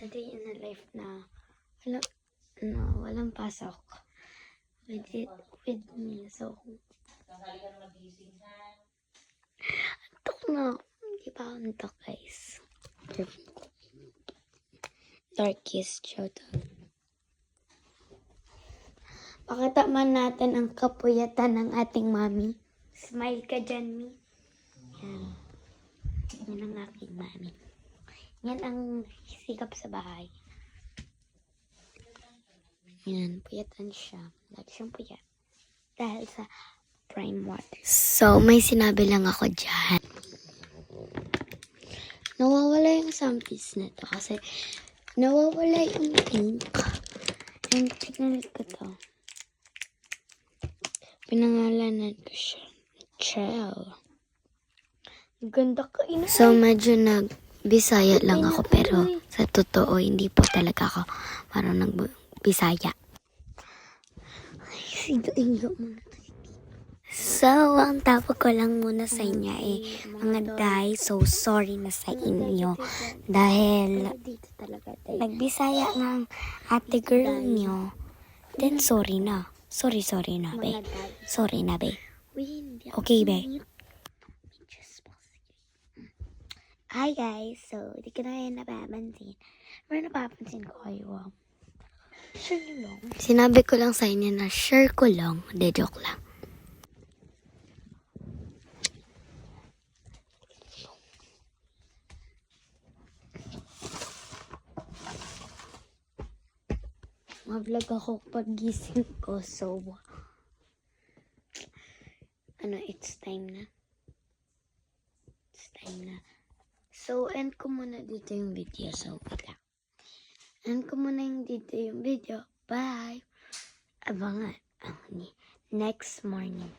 a day in a life na walang pasok with me. So, antok na. Hindi pa ako antok, guys. Darkest showdown. Pakita man natin ang kapuyatan ng ating mami. Smile ka dyan, Mi. Yan. Yan ang aking mami. Yan ang sikap sa bahay. Yan, puyatan siya. Lagi siyang puyat. Dahil sa prime water. So, may sinabi lang ako dyan. Nawawala yung sampis na to kasi nawawala yung pink. And tignan ko to. Pinangalanan ko siya. Chill. Ganda ka, ina. So, medyo nag-Bisaya lang ako pero sa totoo, hindi po talaga ako marunong Bisaya. So, ang tawag ko lang muna sa inyo mga day, so sorry na sa inyo dahil nagbisaya ng ate girl nyo, then sorry na. Sorry na, be. Sorry na, be. Okay, be. Hi, guys. So, di ko na yan napapansin. Pero napapansin ko kayo. Share nyo lang. Sinabi ko lang sa inyo na share ko lang. De, joke lang. Mag-vlog ako pag gising ko. So, it's time na. So, end ko muna dito yung video. So, wala. End ko muna dito yung video. Bye! Abangan. Next morning.